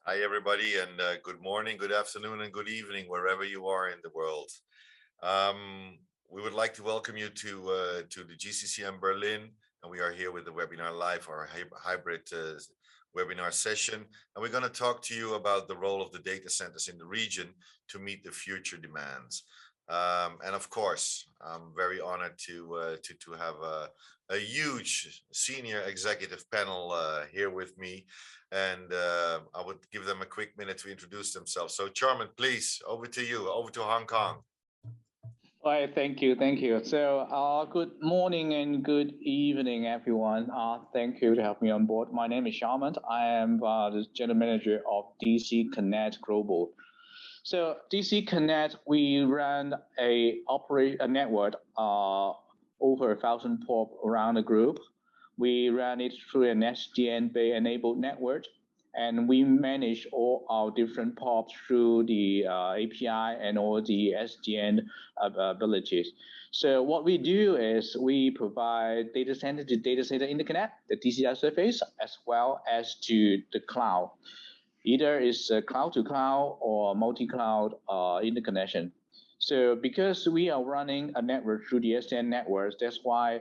Hi, everybody, and good morning, good afternoon, and good evening, wherever you are in the world. We would like to welcome you to the GCCM Berlin, and we are here with the webinar live, our hybrid webinar session, and we're going to talk to you about the role of the data centers in the region to meet the future demands. And of course, I'm very honored to have a huge senior executive panel here with me, and I would give them a quick minute to introduce themselves. So, Chairman, please, over to you, over to Hong Kong. All right, thank you. So, good morning and good evening, everyone. Thank you to have me on board. My name is Sharman. I am the General Manager of DCConnect Global. So DCConnect, we run a network over 1,000 POP around the group. We run it through an SDN-enabled network, and we manage all our different POPs through the API and all the SDN abilities. So what we do is we provide data center to data center interconnect, the DCI surface, as well as to the cloud. Either it's cloud to cloud or multi-cloud interconnection. So because we are running a network through the SDN networks, that's why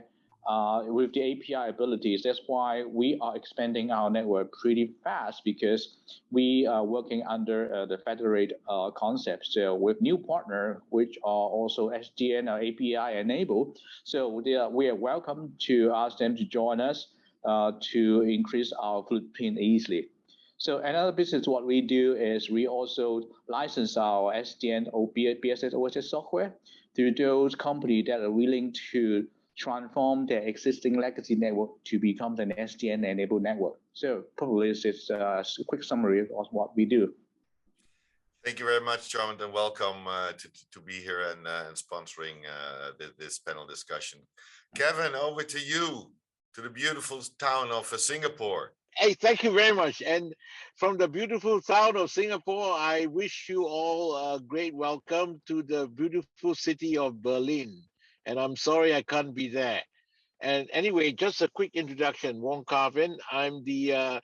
with the API abilities, that's why we are expanding our network pretty fast, because we are working under the federated concept. So with new partner, which are also SDN or API enabled, so we are welcome to ask them to join us to increase our footprint easily. So another business, what we do is we also license our SDN or BSS OSS software to those companies that are willing to transform their existing legacy network to become an SDN-enabled network. So probably this is a quick summary of what we do. Thank you very much, John, and welcome to be here and sponsoring this panel discussion. Kevin, over to you, to the beautiful town of Singapore. Hey, thank you very much. And from the beautiful town of Singapore, I wish you all a great welcome to the beautiful city of Berlin. And I'm sorry I can't be there. And anyway, just a quick introduction. Wong Carvin. I'm the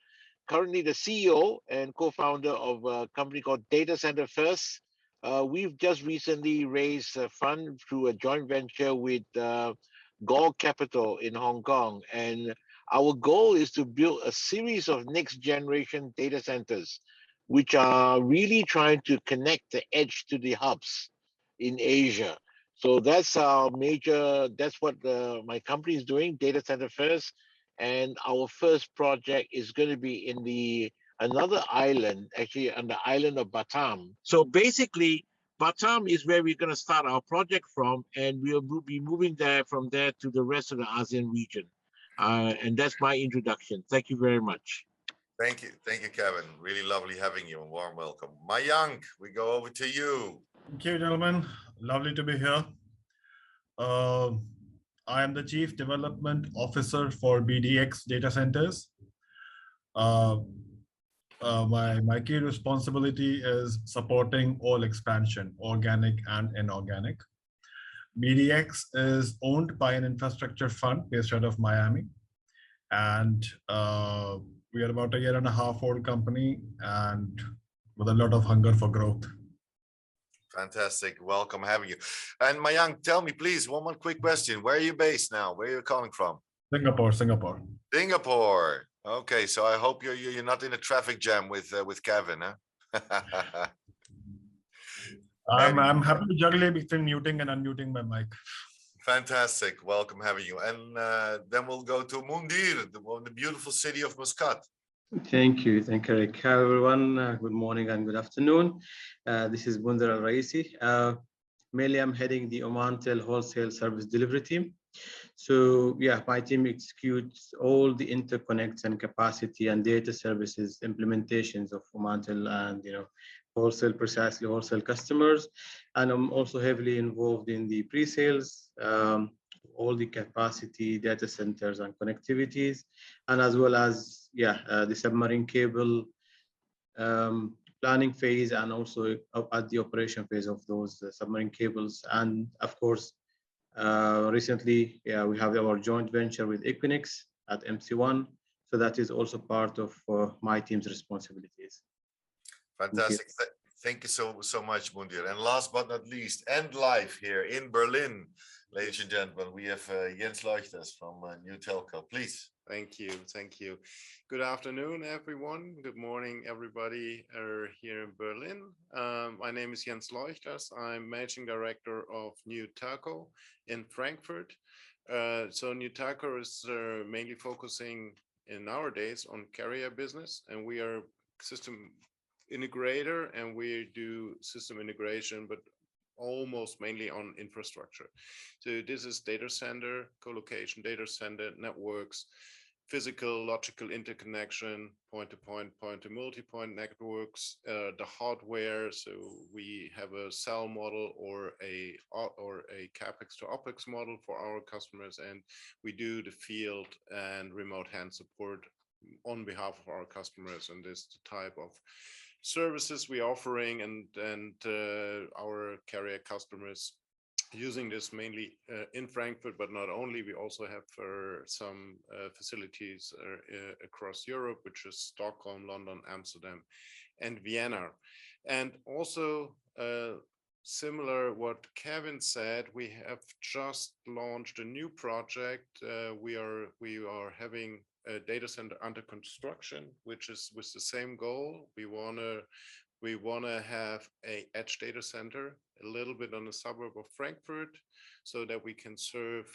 currently the CEO and co-founder of a company called Data Center First. We've just recently raised a fund through a joint venture with Gore Capital in Hong Kong. And our goal is to build a series of next generation data centers, which are really trying to connect the edge to the hubs in Asia. So that's our that's what my company is doing, Data Center First. And our first project is going to be in another island, actually on the island of Batam. So basically, Batam is where we're going to start our project from, and we'll be moving from there to the rest of the ASEAN region. And that's my introduction. Thank you very much. Thank you, Kevin. Really lovely having you, and warm welcome. Mayank, we go over to you. Thank you, gentlemen. Lovely to be here. I am the Chief Development Officer for BDX Data Centers. My key responsibility is supporting all expansion, organic and inorganic. BDX is owned by an infrastructure fund based out of Miami, and we are about a 1.5 year old company and with a lot of hunger for growth. Fantastic. Welcome having you. And Mayank, tell me, please, one more quick question. Where are you based now? Where are you calling from? Singapore. Singapore. Okay, so I hope you're not in a traffic jam with Kevin, huh? I'm happy to juggle between muting and unmuting my mic. Fantastic. Welcome having you. And then we'll go to Mundir, the beautiful city of Muscat. Thank you, Rick. Hi, everyone. Good morning and good afternoon. This is Mundir Al Raisi. Mainly, I'm heading the Omantel Wholesale Service Delivery team. So, yeah, my team executes all the interconnects and capacity and data services implementations of Omantel and wholesale customers. And I'm also heavily involved in the pre-sales, all the capacity data centers and connectivities, and as well as the submarine cable planning phase, and also at the operation phase of those submarine cables. And of course, recently, we have our joint venture with Equinix at MC1. So that is also part of my team's responsibilities. Fantastic. Thank you so much, Mundir. And last but not least, and live here in Berlin, ladies and gentlemen, we have Jens Leuchters from New Telco. Please. Thank you. Thank you. Good afternoon, everyone. Good morning, everybody here in Berlin. My name is Jens Leuchters. I'm Managing Director of New Telco in Frankfurt. So New Telco is mainly focusing in nowadays on carrier business, and we are system integrator, and we do system integration, but almost mainly on infrastructure. So this is data center, co-location data center, networks, physical, logical interconnection, point-to-point, point-to-multipoint networks, the hardware. So we have a cell model or a capex to opex model for our customers, and we do the field and remote hand support on behalf of our customers. And this is the type of services we're offering, and our carrier customers using this mainly in Frankfurt, but not only. We also have some facilities across Europe, which is Stockholm, London, Amsterdam, and Vienna. And also similar what Kevin said, we have just launched a new project. We are having a data center under construction, which is with the same goal. We wanna have a edge data center a little bit on the suburb of Frankfurt, so that we can serve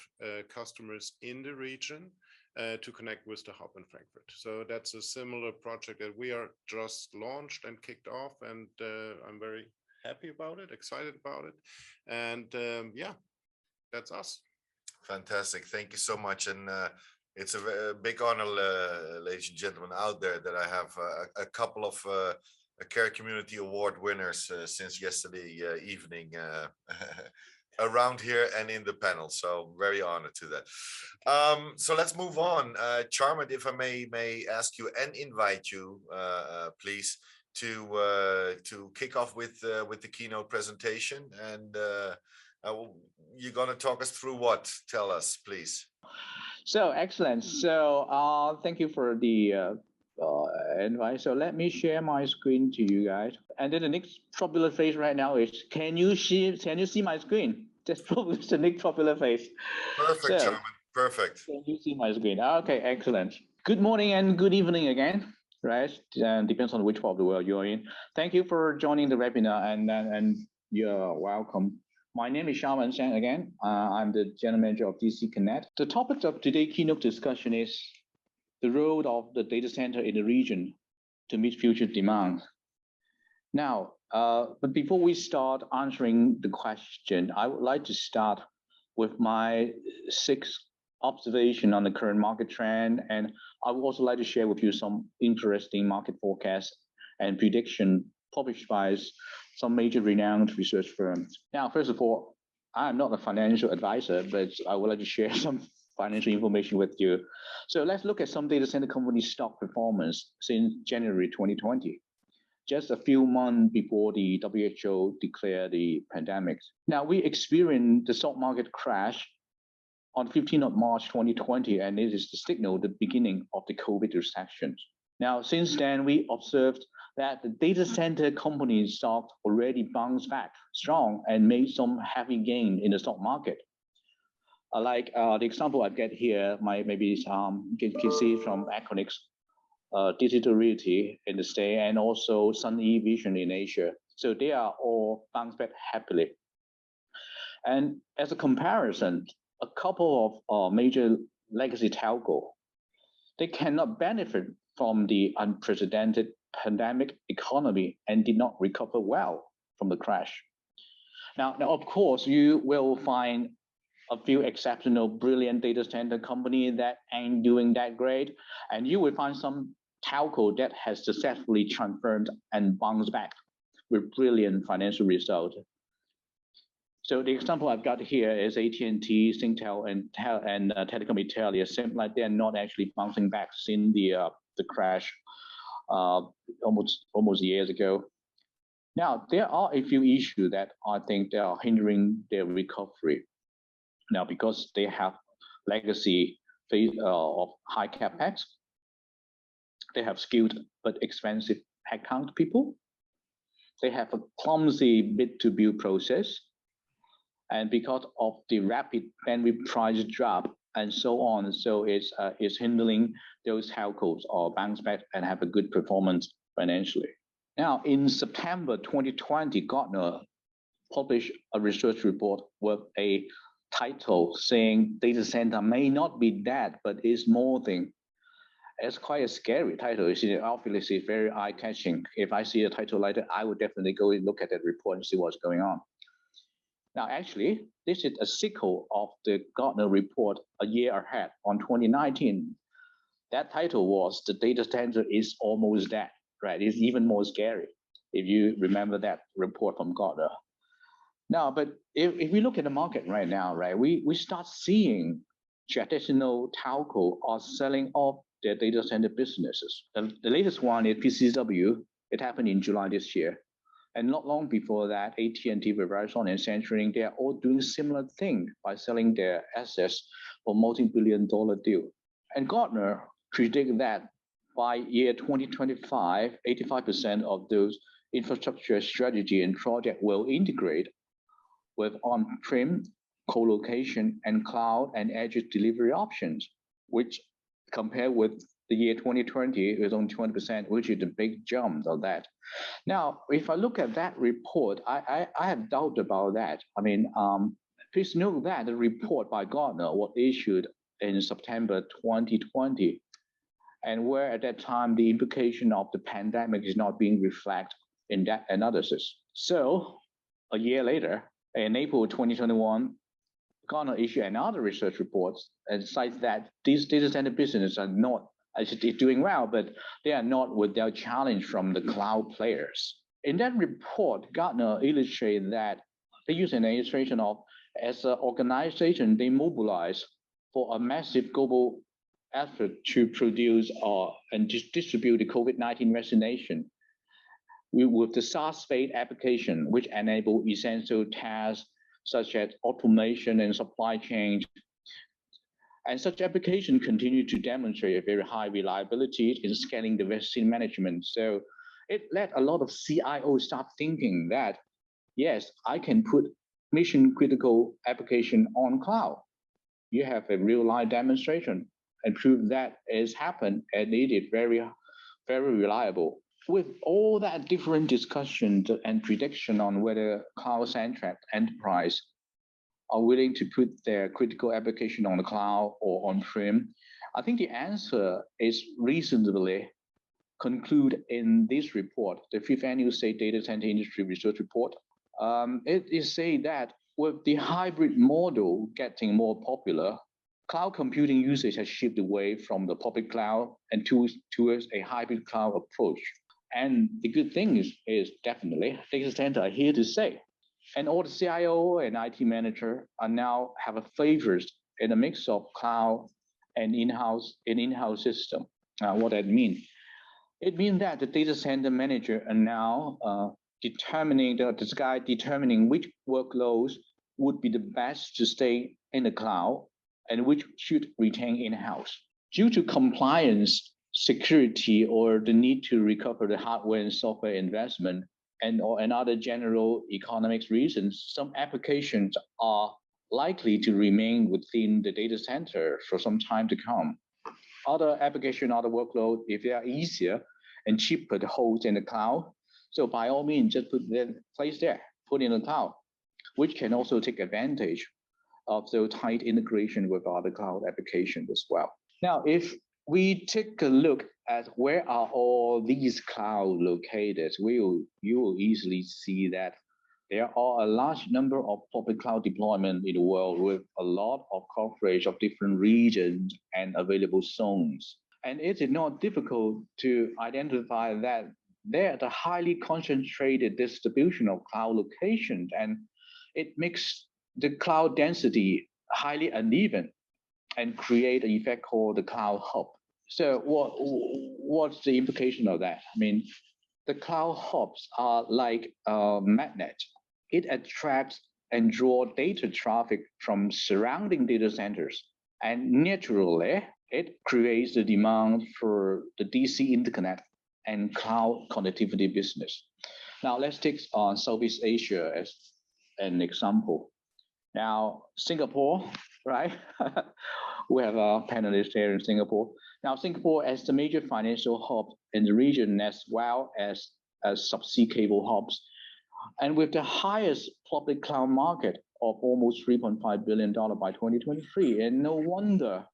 customers in the region to connect with the hub in Frankfurt. So that's a similar project that we are just launched and kicked off, and I'm very happy about it, excited about it, and yeah, that's us. Fantastic. Thank you so much. And it's a big honor, ladies and gentlemen out there, that I have a couple of Care Community Award winners since yesterday evening around here and in the panel. So very honored to that. So let's move on. Charmant, if I may ask you and invite you, please, to kick off with the keynote presentation. And you're going to talk us through what? Tell us, please. So excellent. So thank you for the invite. So let me share my screen to you guys. And then the next popular phrase right now is, can you see my screen? That's probably the next popular phrase. Perfect, so, Chairman. Perfect. Can you see my screen? Okay, excellent. Good morning and good evening again, right? And depends on which part of the world you're in. Thank you for joining the webinar, and you're welcome. My name is Shaman Shang again. I'm the General Manager of DCConnect. The topic of today's keynote discussion is the role of the data center in the region to meet future demand. Now, but before we start answering the question, I would like to start with my 6 observation on the current market trend, and I would also like to share with you some interesting market forecasts and prediction published by some major renowned research firms. Now, first of all, I'm not a financial advisor, but I would like to share some financial information with you. So let's look at some data center company stock performance since January 2020, just a few months before the WHO declared the pandemic. Now, we experienced the stock market crash on 15th of March 2020, and it is the signal, the beginning of the COVID recession. Now, since then, we observed that the data center companies' stock already bounced back strong and made some heavy gain in the stock market. Like the example I get here, maybe you can see from Equinix, Digital Realty in the States, and also Sun E Vision in Asia. So they are all bounced back happily. And as a comparison, a couple of major legacy telco, they cannot benefit from the unprecedented pandemic economy and did not recover well from the crash. Now, of course, you will find a few exceptional, brilliant data center company that ain't doing that great, and you will find some telco that has successfully transformed and bounced back with brilliant financial results. So the example I've got here is AT&T, Singtel, and Telecom Italia. Seem like they're not actually bouncing back since the crash almost years ago. Now, there are a few issues that I think they are hindering their recovery. Now, because they have legacy of high capex, they have skilled but expensive headcount people, they have a clumsy bid-to-build process. And because of the rapid bandwidth price drop and so on, so it's hindering those telcos or bounce back and have a good performance financially. Now, in September 2020, Gartner published a research report with a title saying data center may not be dead, but is more thing. It's quite a scary title. Obviously, it's very eye-catching. If I see a title like that, I would definitely go and look at that report and see what's going on. Now, actually, this is a sequel of the Gartner report a year ahead on 2019. That title was "The Data Center is Almost Dead," right? It's even more scary if you remember that report from Gartner. Now, but if we look at the market right now, right, we start seeing traditional telco are selling off their data center businesses. The latest one is PCCW. It happened in July this year. And not long before that, AT&T, Verizon, and CenturyLink, they are all doing similar thing by selling their assets for multi-billion-dollar deal. And Gartner predict that by year 2025, 85% of those infrastructure strategy and project will integrate with on-prem, co-location, and cloud and edge delivery options, which compared with the year 2020 is only 20%, which is a big jump of that. Now, if I look at that report, I have doubt about that. I mean, please note that the report by Gartner was issued in September 2020, and where at that time the implication of the pandemic is not being reflected in that analysis. So a year later, in April 2021, Gartner issued another research report and cites that these data center businesses are not actually doing well, but they are not without challenge from the cloud players. In that report, Gartner illustrated that they use an illustration of as an organization, they mobilize for a massive global effort to produce and distribute the COVID-19 vaccination with the SaaS-based application, which enable essential tasks such as automation and supply chain. And such application continue to demonstrate a very high reliability in scaling the vaccine management. So it let a lot of CIOs start thinking that, yes, I can put mission critical application on cloud. You have a real life demonstration and prove that it's happened and it is very, very reliable. With all that different discussion and prediction on whether cloud-centric enterprise are willing to put their critical application on the cloud or on-prem, I think the answer is reasonably conclude in this report, the 5th Annual State Data Center Industry Research Report. It is say that with the hybrid model getting more popular, cloud computing usage has shifted away from the public cloud and towards a hybrid cloud approach. And the good thing is definitely data center are here to stay. And all the CIO and IT manager are now have a favors in a mix of cloud and in-house system. What that mean? It means that the data center manager are now determining which workloads would be the best to stay in the cloud and which should retain in-house. Due to compliance, security, or the need to recover the hardware and software investment, and other general economics reasons, some applications are likely to remain within the data center for some time to come. Other application, other workload, if they are easier and cheaper to hold in the cloud, so by all means, just place there, put in the cloud, which can also take advantage of the tight integration with other cloud applications as well. Now, if we take a look at where are all these clouds located, you will easily see that there are a large number of public cloud deployment in the world with a lot of coverage of different regions and available zones. And it is not difficult to identify that there is a highly concentrated distribution of cloud locations, and it makes the cloud density highly uneven and create an effect called the cloud hub. So what's the implication of that? I mean, the cloud hubs are like a magnet. It attracts and draws data traffic from surrounding data centers. And naturally, it creates the demand for the DC interconnect and cloud connectivity business. Now let's take Southeast Asia as an example. Now Singapore, right? We have a panelist here in Singapore. Now Singapore as the major financial hub in the region, as well as subsea cable hubs, and with the highest public cloud market of almost $3.5 billion by 2023. And no wonder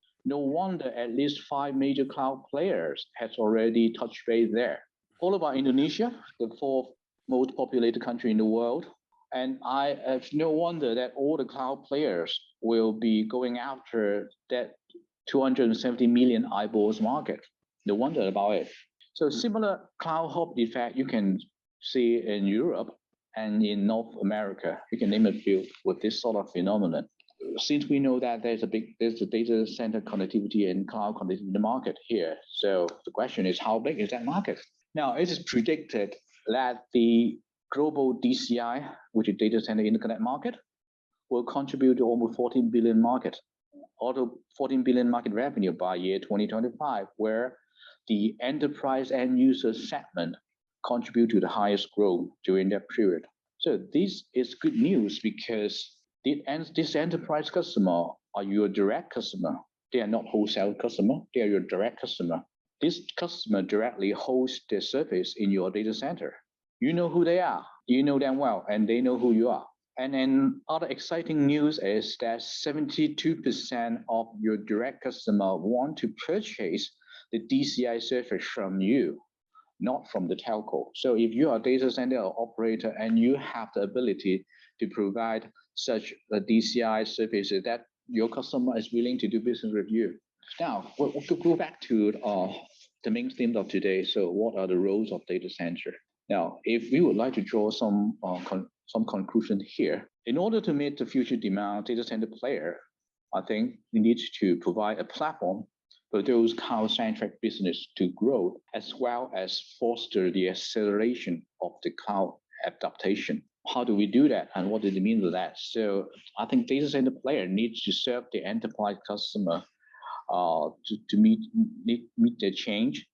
at least 5 major cloud players has already touched base there. Followed by Indonesia, the 4th most populated country in the world. And I have no wonder that all the cloud players will be going after that 270 million eyeballs market. No wonder about it. So similar cloud hub effect you can see in Europe and in North America. You can name a few with this sort of phenomenon. Since we know that there's a data center connectivity and cloud connectivity market here. So the question is, how big is that market? Now, it is predicted that the global DCI, which is data center interconnect market, will contribute to almost 14 billion market, although 14 billion market revenue by year 2025, where the enterprise end user segment contribute to the highest growth during that period. So this is good news because this enterprise customer are your direct customer. They are not wholesale customer, they are your direct customer. This customer directly hosts their service in your data center. You know who they are, you know them well, and they know who you are. And then other exciting news is that 72% of your direct customer want to purchase the DCI service from you, not from the telco. So if you are a data center operator and you have the ability to provide such a DCI services, that your customer is willing to do business with you. Now, we'll go back to the main theme of today. So what are the roles of data center? Now, if we would like to draw some conclusion here, in order to meet the future demand data center player, I think we need to provide a platform for those cloud-centric business to grow, as well as foster the acceleration of the cloud adaptation. How do we do that, and what does it mean by that? So I think data center player needs to serve the enterprise customer to meet their change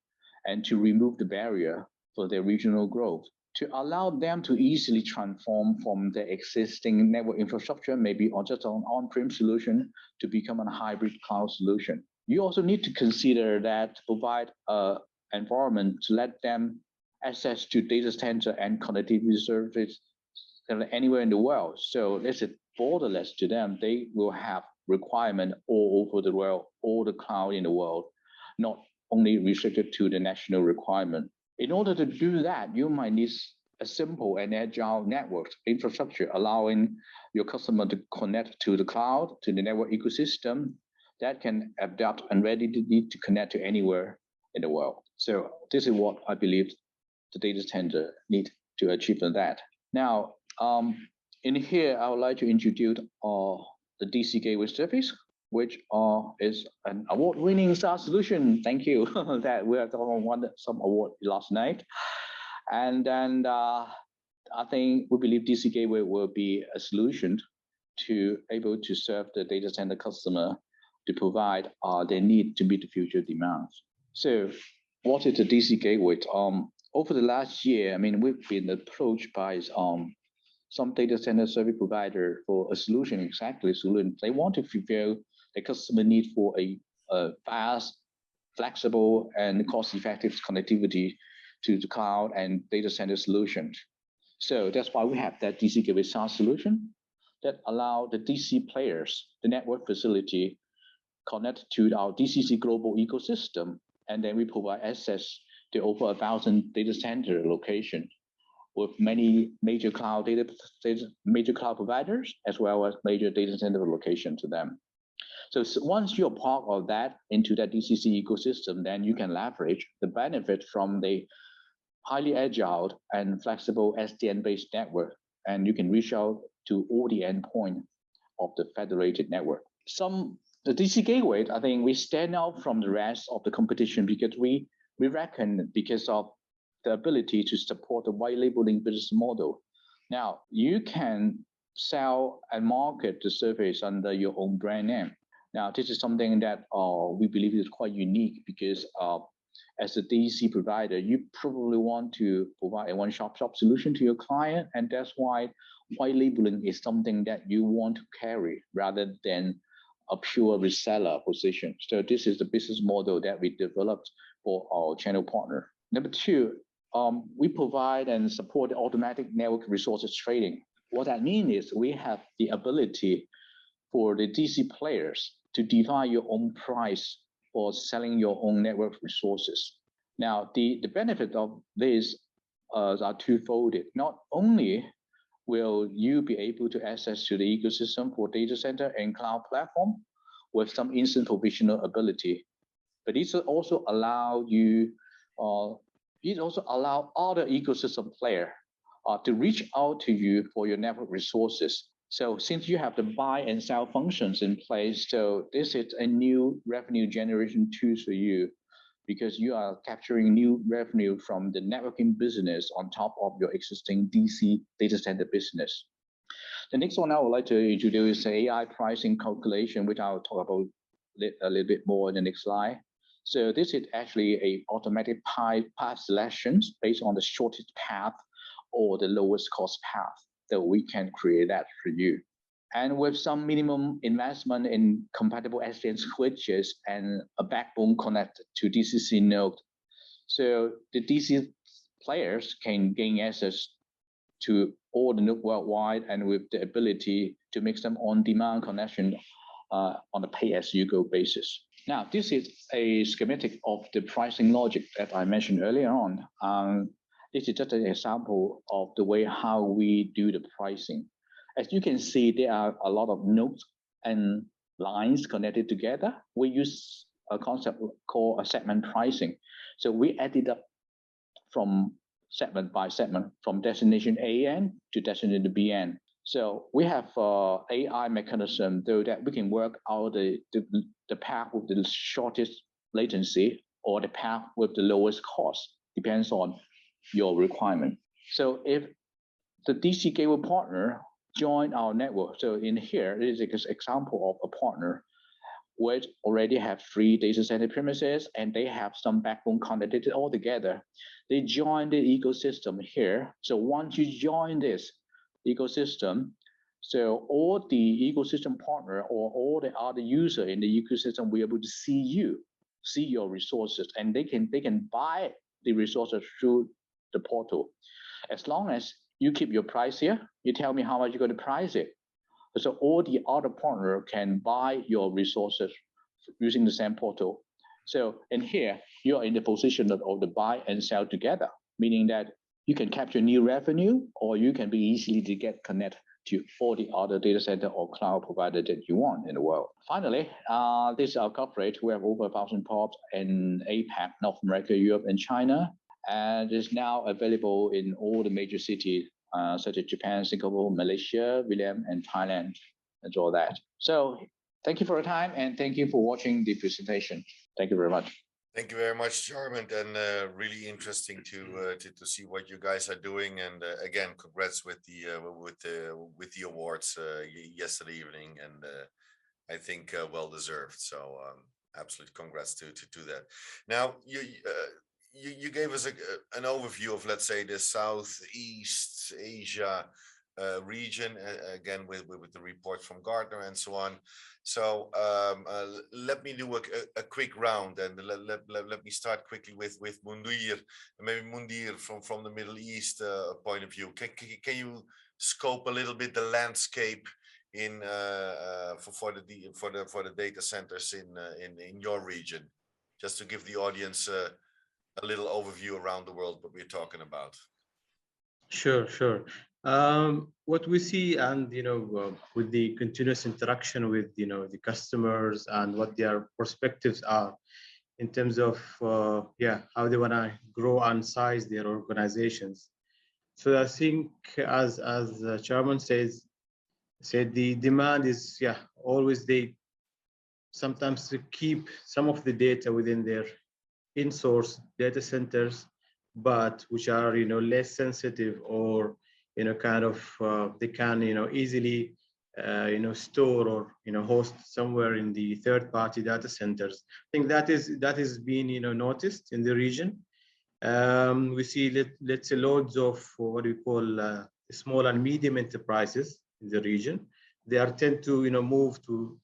and to remove the barrier for their regional growth, to allow them to easily transform from their existing network infrastructure, maybe on just an on-prem solution, to become a hybrid cloud solution. You also need to consider that to provide an environment to let them access to data center and connectivity service anywhere in the world. So this is borderless to them. They will have requirement all over the world, all the cloud in the world, not only restricted to the national requirement. In order to do that, you might need a simple and agile network infrastructure, allowing your customer to connect to the cloud, to the network ecosystem that can adapt and ready to need to connect to anywhere in the world. So this is what I believe the data center need to achieve that. Now, in here, I would like to introduce the DC Gateway service, which is an award-winning SaaS solution. Thank you. That we have won some award last night. And then I think we believe DC Gateway will be a solution to able to serve the data center customer to provide their need to meet the future demands. So what is the DC Gateway? Over the last year, I mean, we've been approached by some data center service provider for a solution, exactly solution. They want to fulfill the customer need for a fast, flexible, and cost-effective connectivity to the cloud and data center solutions. So that's why we have that DC Gateway SaaS solution that allow the DC players, the network facility, connect to our DCC global ecosystem, and then we provide access to over 1,000 data center locations with many major cloud providers, as well as major data center locations to them. So once you're part of that into that DCC ecosystem, then you can leverage the benefit from the highly agile and flexible SDN-based network, and you can reach out to all the endpoints of the federated network. The DC Gateway, I think we stand out from the rest of the competition because we reckon because of the ability to support the white labeling business model. Now, you can sell and market the service under your own brand name. Now, this is something that we believe is quite unique because as a DC provider, you probably want to provide a one-shop solution to your client, and that's why white labeling is something that you want to carry rather than a pure reseller position. So this is the business model that we developed for our channel partner. Number two, we provide and support automatic network resources trading. What that means is we have the ability for the DC players to define your own price for selling your own network resources. Now, the benefit of this are twofold. Not only will you be able to access to the ecosystem for data center and cloud platform with some instant provisional ability, but it also allow you, it also allow other ecosystem player to reach out to you for your network resources. So since you have the buy and sell functions in place, so this is a new revenue generation tool for you, because you are capturing new revenue from the networking business on top of your existing DC data center business. The next one I would like to introduce is AI pricing calculation, which I'll talk about a little bit more in the next slide. So this is actually a automatic path selections based on the shortest path or the lowest cost path that we can create that for you. And with some minimum investment in compatible SDN switches and a backbone connected to DCC node, so the DC players can gain access to all the node worldwide, and with the ability to make some on-demand connection on a pay-as-you-go basis. Now, this is a schematic of the pricing logic that I mentioned earlier on. This is just an example of the way how we do the pricing. As you can see, there are a lot of nodes and lines connected together. We use a concept called a segment pricing. So we added up from segment by segment, from destination AN to destination BN. So we have AI mechanism so that we can work out the path with the shortest latency or the path with the lowest cost, depends on your requirement. So if the DC gateway partner join our network, so in here is an example of a partner which already have 3 data center premises and they have some backbone connected all together. They join the ecosystem here. So once you join this ecosystem, so all the ecosystem partner or all the other user in the ecosystem will be able to see your resources, and they can buy the resources through the portal. As long as you keep your price here, you tell me how much you're going to price it. So all the other partner can buy your resources using the same portal. So in here, you are in the position of the buy and sell together, meaning that you can capture new revenue, or you can be easily to get connected to all the other data center or cloud provider that you want in the world. Finally, this is our coverage. We have over 1,000 POPs in APAC, North America, Europe, and China, and is now available in all the major cities, such as Japan, Singapore, Malaysia, Vietnam, and Thailand, and all that. So thank you for your time, and thank you for watching the presentation. Thank you very much. Thank you very much, Jarmond, and really interesting to see what you guys are doing. And again, congrats with the awards yesterday evening, and I think well deserved. So absolute congrats to that. Now you gave us an overview of, let's say, the Southeast Asia region, again with the report from Gartner and so on. So let me do a quick round, and let me start quickly with Mundir. Maybe Mundir from the Middle East point of view. Can you scope a little bit the landscape in for the data centers in your region, just to give the audience a little overview around the world what we're talking about? Sure. What we see, and with the continuous interaction with the customers and what their perspectives are in terms of how they want to grow and size their organizations. So I think, as the chairman said the demand is always they sometimes to keep some of the data within their in-source data centers, but which are less sensitive, or kind of they can easily store or host somewhere in the third-party data centers. I think that is being noticed in the region. We see let's say loads of what we call small and medium enterprises in the region. They are tend to move to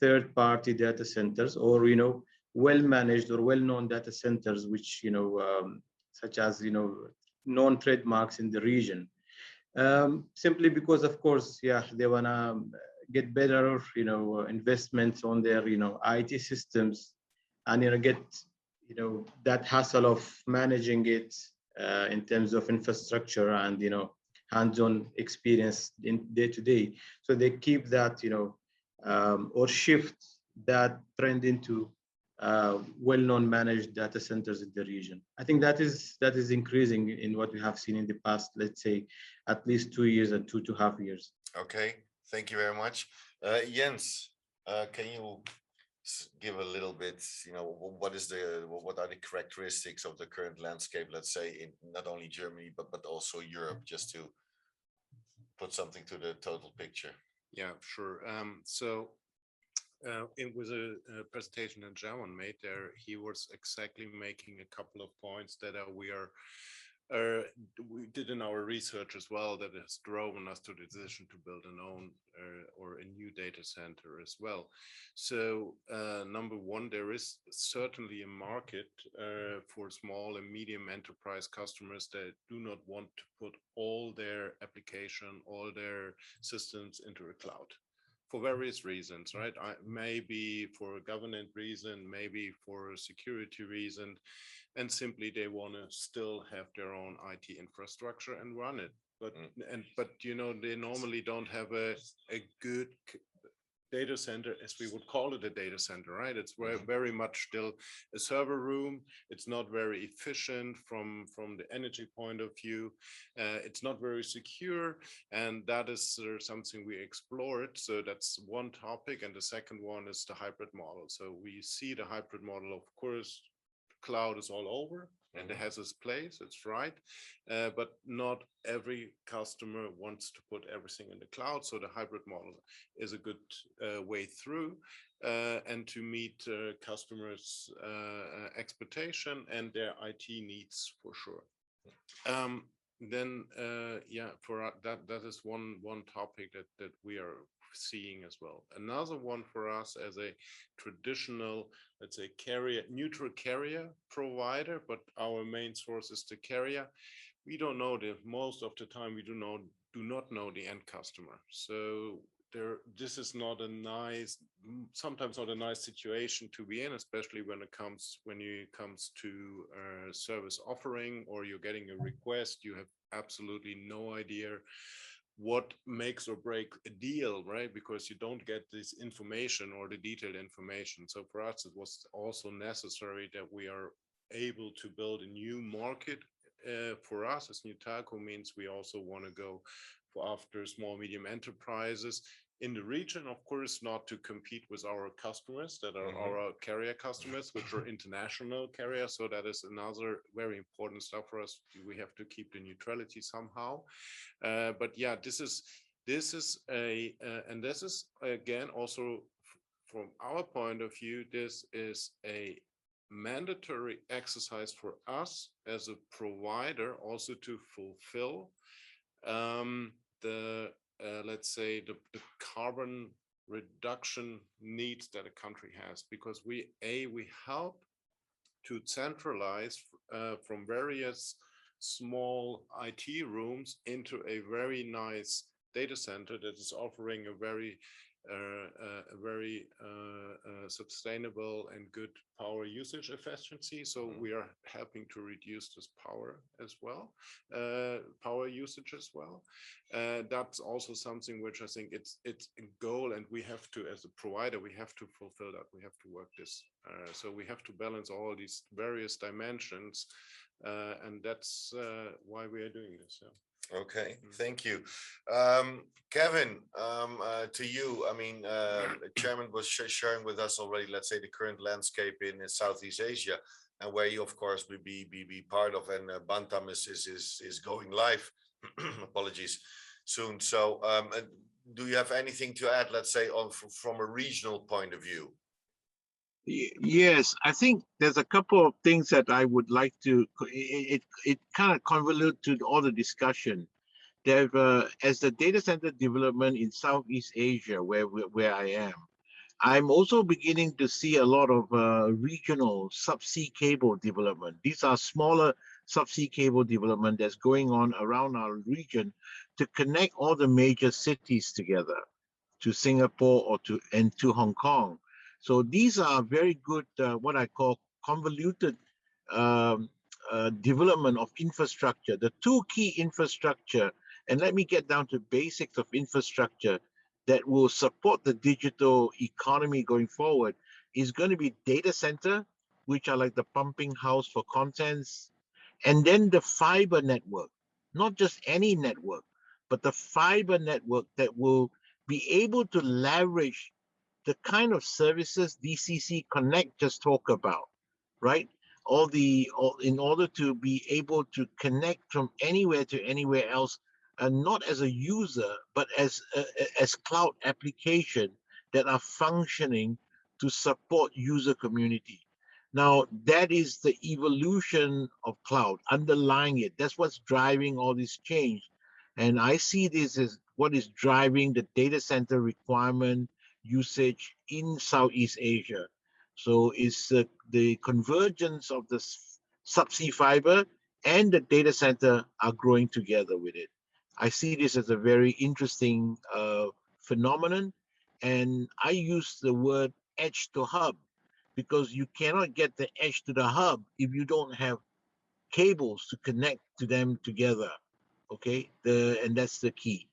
third-party data centers, or well-managed or well-known data centers, which such as known trademarks in the region. Simply because, of course, yeah, they wanna get better investments on their IT systems, and get that hassle of managing it in terms of infrastructure and hands-on experience in day to day. So they keep that or shift that trend into well-known managed data centers in the region. I think that is increasing in what we have seen in the past, let's say, at least 2 years and 2.5 years. Okay, thank you very much. Jens, can you give a little bit, what are the characteristics of the current landscape, let's say, in not only Germany, but also Europe, just to put something to the total picture? Yeah, sure. It was a presentation that German made there. He was exactly making a couple of points that we did in our research as well, that has driven us to the decision to build an own or a new data center as well. So number one, there is certainly a market for small and medium enterprise customers that do not want to put all their application, all their systems into a cloud, for various reasons, right? Maybe for a governance reason, maybe for a security reason, and simply they want to still have their own IT infrastructure and run it. But they normally don't have a good data center, as we would call it, a data center, right? It's very much still a server room. It's not very efficient from the energy point of view. It's not very secure, and that is something we explored. So that's one topic, and the second one is the hybrid model. So we see the hybrid model, of course. Cloud is all over, and it has its place, it's right, but not every customer wants to put everything in the cloud. So the hybrid model is a good way through and to meet customers' expectation and their IT needs, for sure. Then for that is one topic that we are seeing as well. Another one for us as a traditional, let's say, neutral carrier provider, but our main source is the carrier. We don't know most of the time we do not know the end customer. So this is sometimes not a nice situation to be in, especially when it comes to service offering, or you're getting a request. You have absolutely no idea what makes or break a deal, right? Because you don't get this information or the detailed information. So for us, it was also necessary that we are able to build a new market. For us as New Telco means we also want to go after small, medium enterprises in the region, of course, not to compete with our customers that are our carrier customers, which are international carriers. So that is another very important stuff for us. We have to keep the neutrality somehow. But yeah, this is again also from our point of view, this is a mandatory exercise for us as a provider also to fulfill let's say the carbon reduction needs that a country has, because we help to centralize from various small IT rooms into a very nice data center that is offering a very sustainable and good power usage efficiency. So we are helping to reduce this power as well, power usage as well. That's also something which I think it's a goal, and we have to, as a provider, we have to fulfill that. We have to work this. So we have to balance all these various dimensions, and that's why we are doing this. Yeah. Okay, thank you. Kevin, to you, I mean, the chairman was sharing with us already, let's say, the current landscape in Southeast Asia, and where you, of course, will be part of, and Bantam is going live. Apologies. soon. So do you have anything to add, let's say, from a regional point of view? Yes, I think there's a couple of things that I would like to, it kind of convolute to all the discussion. There, as the data center development in Southeast Asia, where I am, I'm also beginning to see a lot of regional subsea cable development. These are smaller subsea cable development that's going on around our region to connect all the major cities together, to Singapore or to Hong Kong. So these are very good, what I call convoluted development of infrastructure. The two key infrastructure, and let me get down to basics of infrastructure that will support the digital economy going forward, is going to be data center, which are like the pumping house for contents, and then the fiber network, not just any network, but the fiber network that will be able to leverage the kind of services DCConnect just talked about, right? In order to be able to connect from anywhere to anywhere else, and not as a user, but as cloud application that are functioning to support user community. Now, that is the evolution of cloud underlying it. That's what's driving all this change. And I see this as what is driving the data center requirement usage in Southeast Asia. So it's the convergence of the subsea fiber and the data center are growing together with it. I see this as a very interesting phenomenon. And I use the word edge to hub, because you cannot get the edge to the hub if you don't have cables to connect to them together. Okay, and that's the key.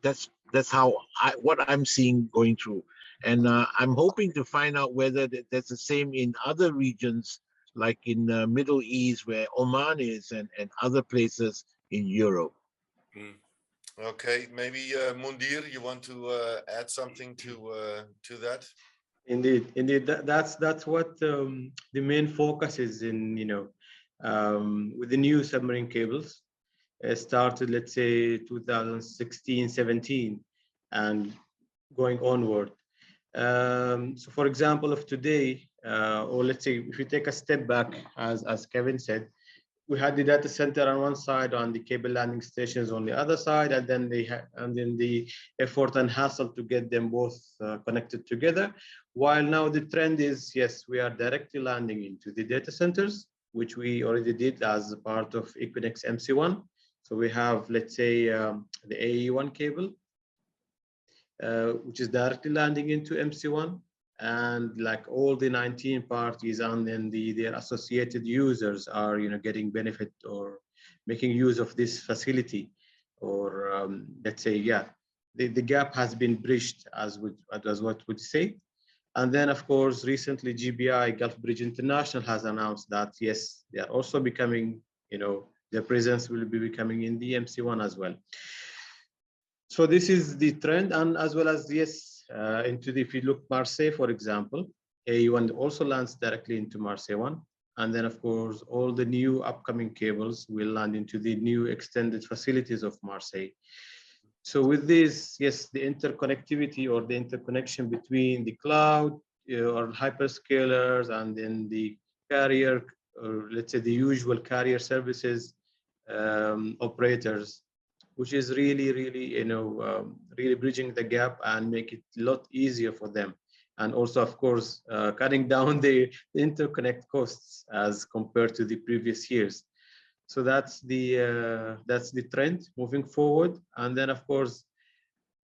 That's how what I'm seeing going through, and I'm hoping to find out whether that's the same in other regions, like in the Middle East where Oman is, and other places in Europe. Okay, maybe Mundir, you want to add something to that? Indeed, that's what the main focus is in, with the new submarine cables. Started, let's say, 2016, 17, and going onward. So, for example, of today, or let's say, if you take a step back, as Kevin said, we had the data center on one side, on the cable landing stations on the other side, and then the effort and hassle to get them both connected together. While now the trend is, yes, we are directly landing into the data centers, which we already did as part of Equinix MC1. So we have, let's say, the AE1 cable, which is directly landing into MC1, and like all the 19 parties and then their associated users are, getting benefit or making use of this facility, or let's say, yeah, the gap has been bridged, as what would say. And then, of course, recently GBI, Gulf Bridge International, has announced that, yes, they are also becoming, their presence will be becoming in the MC1 as well. So this is the trend, and as well as, yes, if you look Marseille, for example, AE1 also lands directly into Marseille 1. And then, of course, all the new upcoming cables will land into the new extended facilities of Marseille. So with this, yes, the interconnectivity or the interconnection between the cloud or hyperscalers and then the carrier, or let's say the usual carrier services operators, which is really, really bridging the gap and make it a lot easier for them. And also, of course, cutting down the interconnect costs as compared to the previous years. So that's the trend moving forward. And then, of course,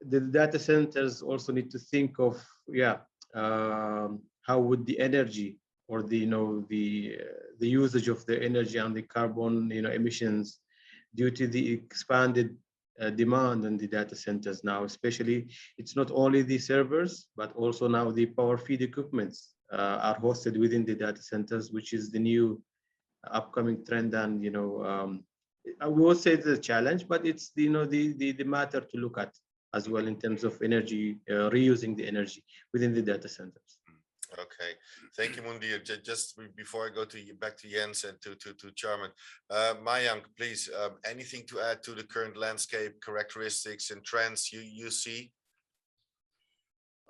the data centers also need to think of, how would the energy or the usage of the energy and the carbon emissions due to the expanded demand on the data centers now, especially it's not only the servers, but also now the power feed equipments are hosted within the data centers, which is the new upcoming trend. And I would say it's a challenge, but it's the matter to look at as well in terms of energy, reusing the energy within the data centers. Okay, thank you, Mundir. Just before I go to back to Jens and to Chairman, Mayank, please, anything to add to the current landscape, characteristics and trends you see?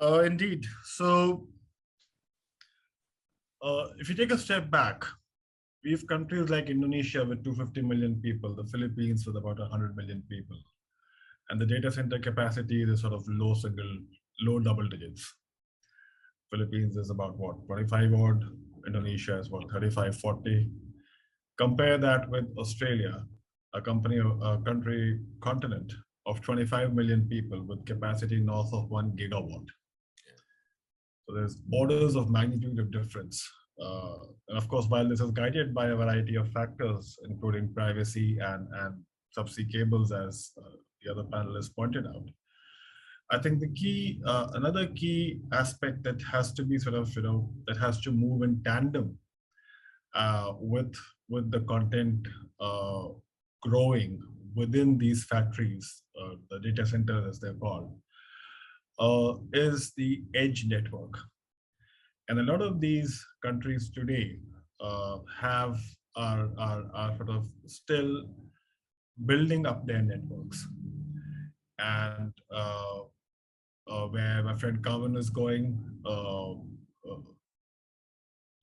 Indeed. So if you take a step back, we have countries like Indonesia with 250 million people, the Philippines with about 100 million people, and the data center capacity is sort of low double digits. Philippines is about what, 25 odd, Indonesia is what, 35, 40. Compare that with Australia, a continent of 25 million people with capacity north of 1 gigawatt. So there's orders of magnitude of difference. And of course, while this is guided by a variety of factors, including privacy and subsea cables, as the other panelists pointed out, I think the key, another key aspect that has to be sort of, that has to move in tandem with the content growing within these factories, the data centers as they're called, is the edge network. And a lot of these countries today are sort of still building up their networks. And where my friend Carvin is going,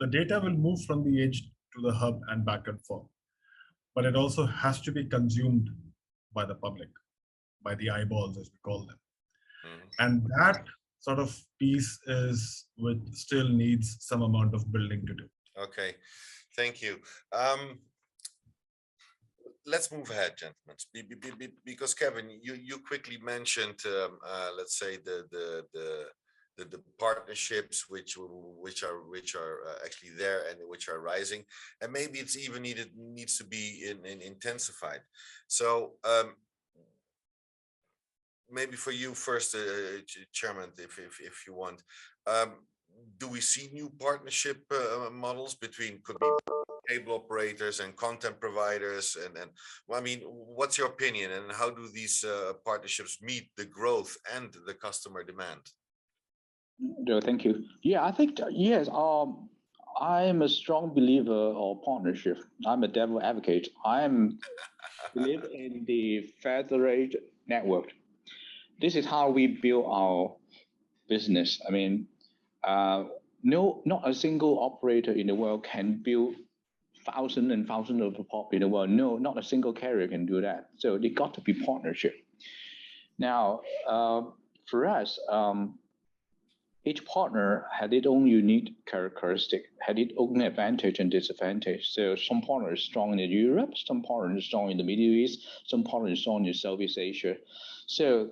the data will move from the edge to the hub and back and forth. But it also has to be consumed by the public, by the eyeballs, as we call them. And that sort of piece is what still needs some amount of building to do. Okay, thank you. Let's move ahead, gentlemen, because Kevin, you quickly mentioned, let's say the partnerships which are actually there and which are rising, and maybe it's even needs to be intensified. So maybe for you first, Chairman, if you want, do we see new partnership models between, could be cable operators and content providers, and well, I mean, what's your opinion, and how do these partnerships meet the growth and the customer demand? No, thank you. Yeah, I think yes. I'm a strong believer of partnership. I'm a devil advocate. Believe in the federated network. This is how we build our business. I mean, no, not a single operator in the world can build thousands and thousands of pop in the world. No, not a single carrier can do that. So they got to be partnership. Now, for us, each partner had its own unique characteristic, had its own advantage and disadvantage. So some partners strong in Europe, some partners strong in the Middle East, some partners strong in Southeast Asia. So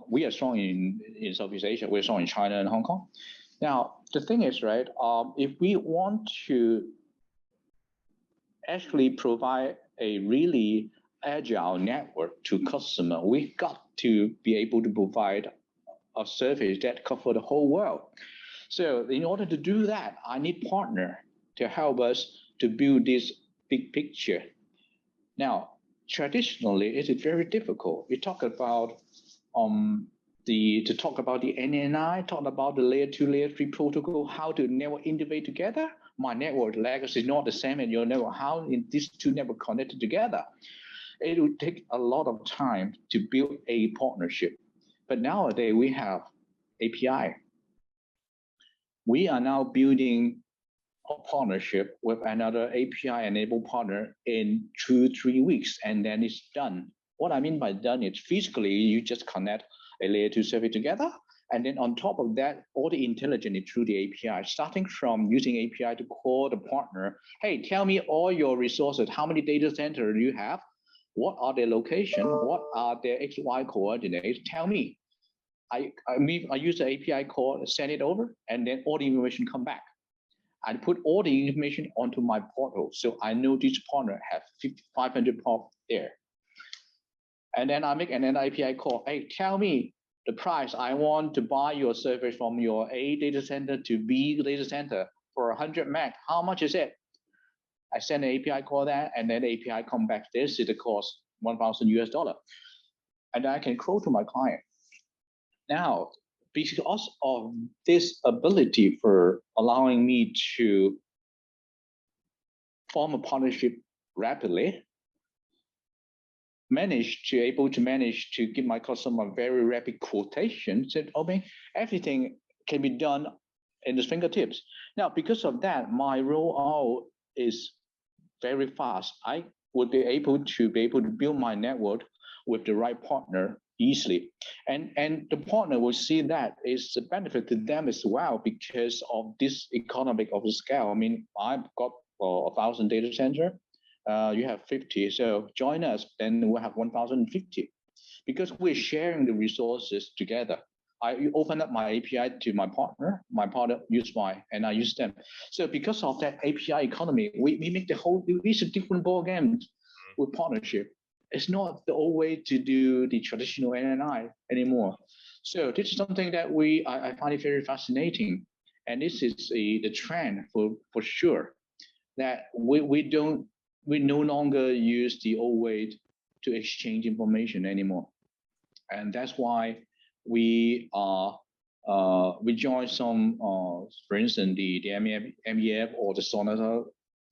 we are strong in Southeast Asia. We're strong in China and Hong Kong. Now, the thing is, right, if we want to actually provide a really agile network to customer, we got to be able to provide a service that covers the whole world. So in order to do that, I need partner to help us to build this big picture. Now, traditionally, it is very difficult. We talk about the NNI, talk about the layer 2, layer 3 protocol, how to network integrate together. My network legacy is not the same as your network. How these two network connected together? It would take a lot of time to build a partnership. But nowadays we have API. We are now building a partnership with another API-enabled partner in 2-3 weeks, and then it's done. What I mean by done is physically you just connect a layer 2 service together, and then on top of that, all the intelligence is through the API, starting from using API to call the partner. Hey, tell me all your resources. How many data centers do you have? What are their location? What are their XY coordinates? Tell me. I use the API call, send it over, and then all the information come back. I put all the information onto my portal, so I know each partner has 500 POP there. And then I make an API call. Hey, tell me the price. I want to buy your service from your A data center to B data center for 100 meg. How much is it? I send an API call that, and then the API come back. This is the cost, $1,000 US. And I can quote to my client. Now, because of this ability for allowing me to form a partnership rapidly, able to manage to give my customer very rapid quotation, said, okay, everything can be done in the fingertips. Now, because of that, my rollout is very fast. I would be able to build my network with the right partner easily. And the partner will see that is a benefit to them as well because of this economic of the scale. I mean, I've got 1,000 data center. You have 50, so join us, then we'll have 1,050. Because we're sharing the resources together. I open up my API to my partner use mine, and I use them. So because of that API economy, we make it's a different ballgame with partnership. It's not the old way to do the traditional NNI anymore. So this is something that I find it very fascinating. And this is the trend for sure, that we no longer use the old way to exchange information anymore. And that's why we join some, for instance, the MEF or the Sonata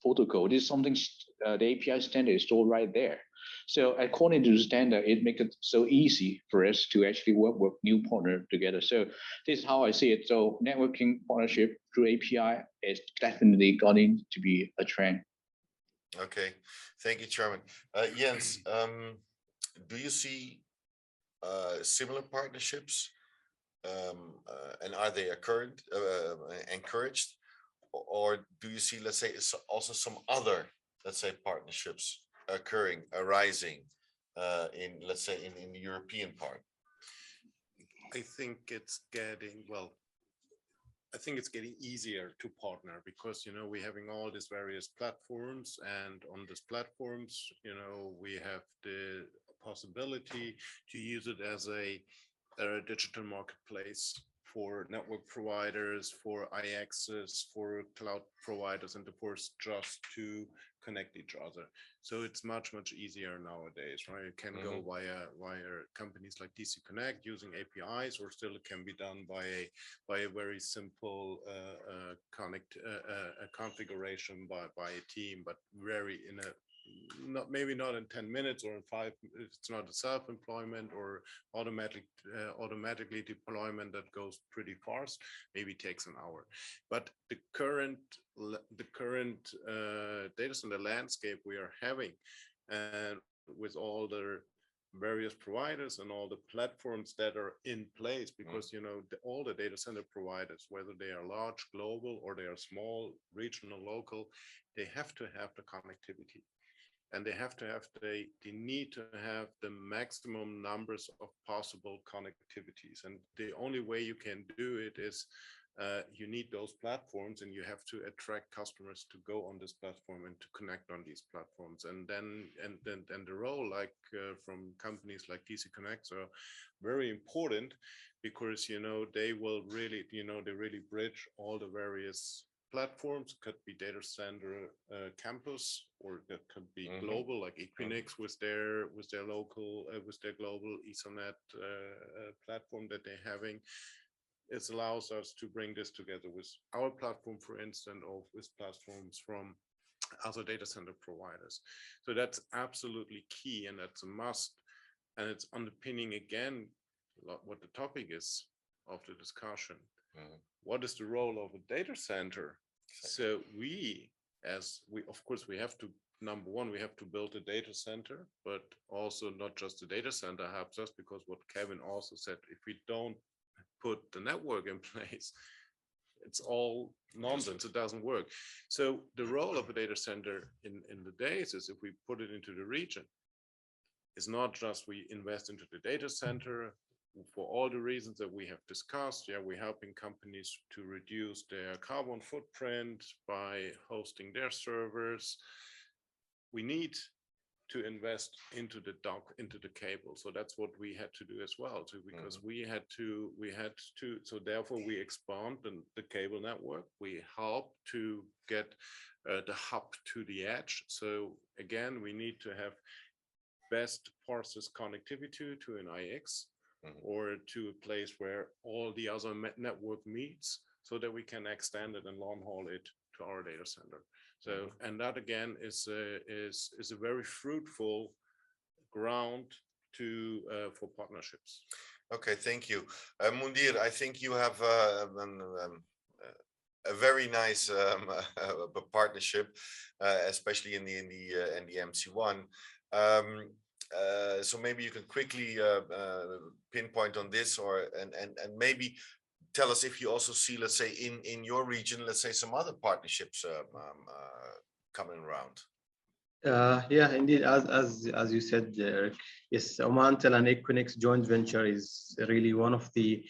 protocol. This is something the API standard is stored right there. So according to the standard, it makes it so easy for us to actually work with new partners together. So this is how I see it. So networking partnership through API is definitely going to be a trend. Okay, thank you, Chairman. Jens, do you see similar partnerships, and are they encouraged, or do you see, let's say, also some other, let's say, partnerships arising in, let's say, in the European part? I think it's getting easier to partner because, we're having all these various platforms, and on these platforms, we have the possibility to use it as a digital marketplace for network providers, for IXs, for cloud providers, and of course, just to connect each other. So it's much easier nowadays, right? It can go via companies like DCConnect using APIs, or still it can be done by a very simple configuration by a team, but very in a maybe not in 10 minutes or in 5. It's not a self-employment or automatically deployment that goes pretty fast. Maybe takes an hour. But the current data center landscape we are having, and with all the various providers and all the platforms that are in place, because all the data center providers, whether they are large, global, or they are small, regional, local, they have to have the connectivity. And they need to have the maximum numbers of possible connectivities. And the only way you can do it is you need those platforms, and you have to attract customers to go on this platform and to connect on these platforms. And then the role, like from companies like DCConnect, are very important, because they will really they really bridge all the various platforms. Could be data center campus, or that could be global, like Equinix with their local with their global Ethernet platform that they're having. It allows us to bring this together with our platform, for instance, or with platforms from other data center providers. So that's absolutely key, and that's a must. And it's underpinning again what the topic is of the discussion. What is the role of a data center? So of course, we have to, number one, we have to build a data center, but also not just the data center helps us, because what Kevin also said, if we don't put the network in place, it's all nonsense. It doesn't work. So the role of a data center in the days is, if we put it into the region, it's not just we invest into the data center for all the reasons that we have discussed. Yeah, we're helping companies to reduce their carbon footprint by hosting their servers. We need to invest into the cable. So that's what we had to do as well, too, because we had to, so therefore we expand the cable network. We help to get the hub to the edge. So again, we need to have best process connectivity to an IX. or to a place where all the other network meets, so that we can extend it and long haul it to our data center. So, and that again is a very fruitful ground to for partnerships. Okay, thank you. Mundir, I think you have a very nice partnership, especially in the MC1. So maybe you can quickly pinpoint on this, or and maybe tell us if you also see, let's say, in your region, let's say, some other partnerships coming around. Yeah, indeed, as you said, Eric, yes, Omantel and Equinix joint venture is really one of the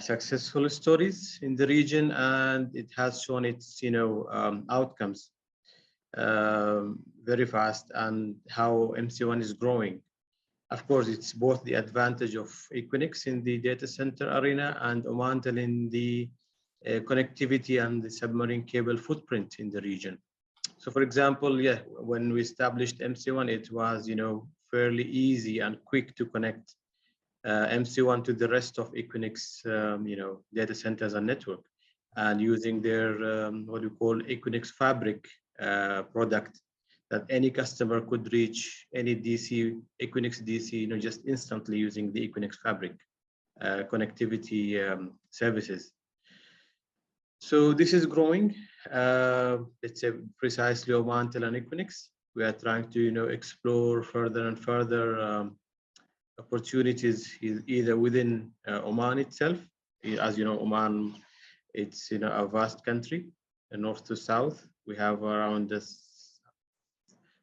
successful stories in the region, and it has shown its outcomes very fast, and how MC1 is growing. Of course, it's both the advantage of Equinix in the data center arena and Omantel in the connectivity and the submarine cable footprint in the region. So, for example, yeah, when we established MC1, it was fairly easy and quick to connect MC1 to the rest of Equinix data centers and network, and using their what we call Equinix Fabric product, that any customer could reach any DC, Equinix DC, just instantly using the Equinix Fabric connectivity services. So this is growing. Let's say precisely Omantel and Equinix. We are trying to explore further and further opportunities either within Oman itself. As you know, Oman, it's a vast country, north to south. We have around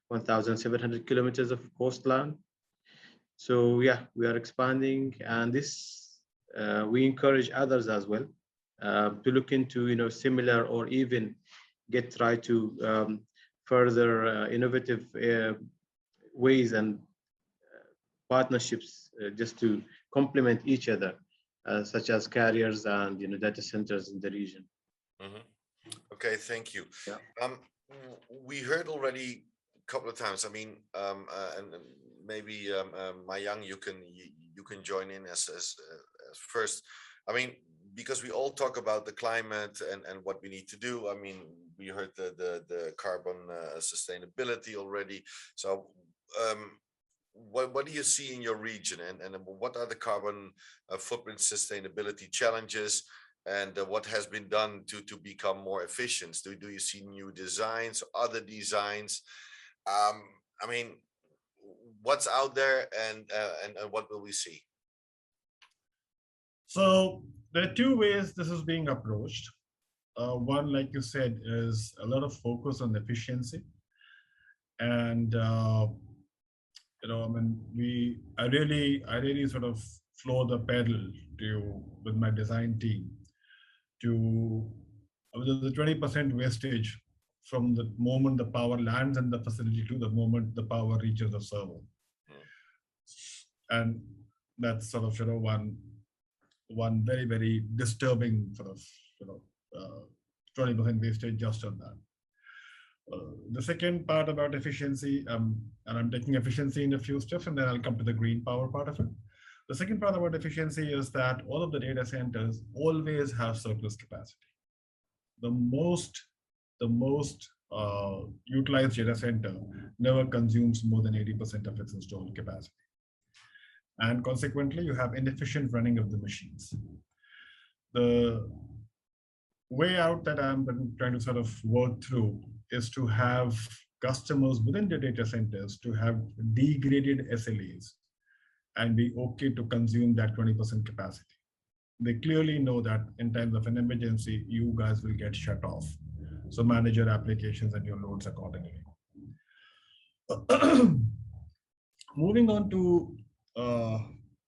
1,700 kilometers of coastline. So yeah, we are expanding, and this we encourage others as well to look into similar, or even try to further innovative ways and partnerships just to complement each other, such as carriers and data centers in the region. Okay, thank you. Yeah. We heard already a couple of times. I mean, and maybe Mayang, you can join in as first. I mean, because we all talk about the climate and what we need to do. I mean, we heard the carbon sustainability already. So, what do you see in your region, and what are the carbon footprint sustainability challenges, and what has been done to become more efficient? Do you see new designs, other designs? I mean, what's out there, and what will we see? So there are two ways this is being approached. One, like you said, is a lot of focus on efficiency, and I mean, I really sort of floor the pedal with my design team to the 20% wastage from the moment the power lands in the facility to the moment the power reaches the server. And that's sort of one very, very disturbing sort of 20% wastage just on that. The second part about efficiency, and I'm taking efficiency in a few steps, and then I'll come to the green power part of it. The second part about efficiency is that all of the data centers always have surplus capacity. The most utilized data center never consumes more than 80% of its installed capacity. And consequently, you have inefficient running of the machines. The way out that I'm trying to sort of work through is to have customers within the data centers to have degraded SLAs and be okay to consume that 20% capacity. They clearly know that in times of an emergency, you guys will get shut off. So manage your applications and your loads accordingly. Moving on to,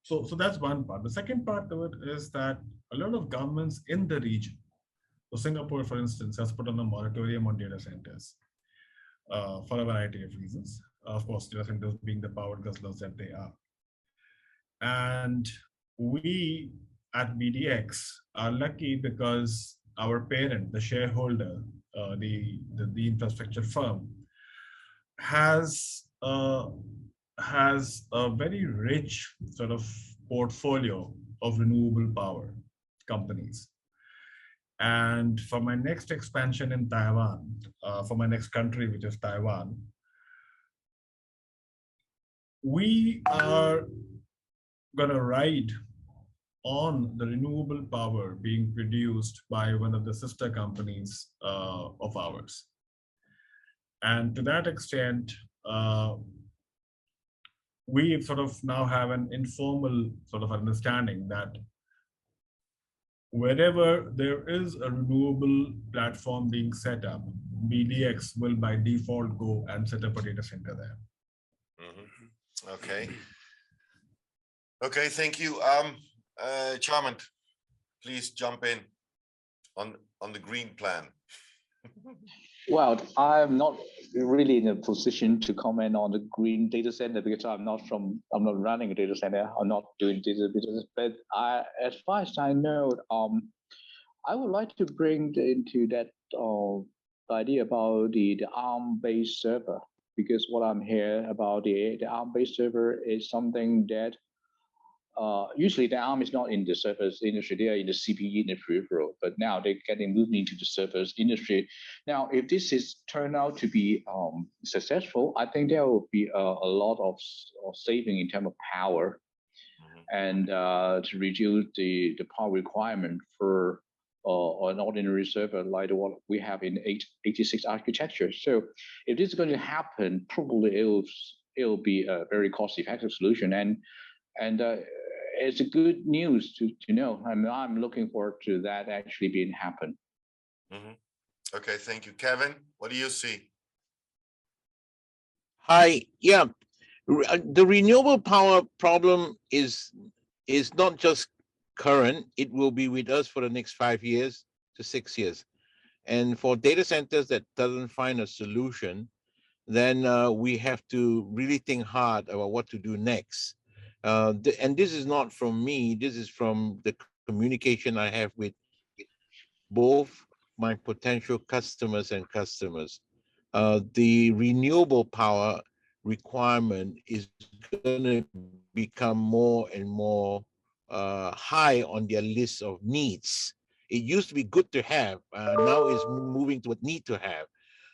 so that's one part. The second part of it is that a lot of governments in the region, so Singapore, for instance, has put on a moratorium on data centers for a variety of reasons. Of course, data centers being the power guzzlers that they are. And we at BDX are lucky because our parent, the shareholder, the infrastructure firm, has a very rich sort of portfolio of renewable power companies. And for my next expansion in Taiwan, for my next country, which is Taiwan, we are going to ride on the renewable power being produced by one of the sister companies of ours. And to that extent, we sort of now have an informal sort of understanding that wherever there is a renewable platform being set up, BDX will by default go and set up a data center there. Mm-hmm. Okay. Okay, thank you. Charmant, please jump in on the green plan. Well, I'm not really in a position to comment on the green data center because I'm not running a data center. I'm not doing data business. But as far as I know, I would like to bring into that idea about the ARM-based server, because what I'm hearing about the ARM-based server is something that usually the ARM is not in the servers industry, they are in the CPU industry, but now they're getting moved into the servers industry. Now, if this is turned out to be successful, I think there will be a lot of saving in terms of power, and to reduce the power requirement for an ordinary server like the one we have in 86 architecture. So if this is going to happen, probably it'll be a very cost-effective solution, and it's a good news to know. I'm looking forward to that actually being happen. Mm-hmm. Okay, thank you. Kevin, what do you see? Hi, yeah. The renewable power problem is not just current, it will be with us for the next 5 years to 6 years. And for data centers that doesn't find a solution, then we have to really think hard about what to do next. And this is not from me, this is from the communication I have with both my potential customers and customers. The renewable power requirement is going to become more and more high on their list of needs. It used to be good to have, now it's moving to a need to have.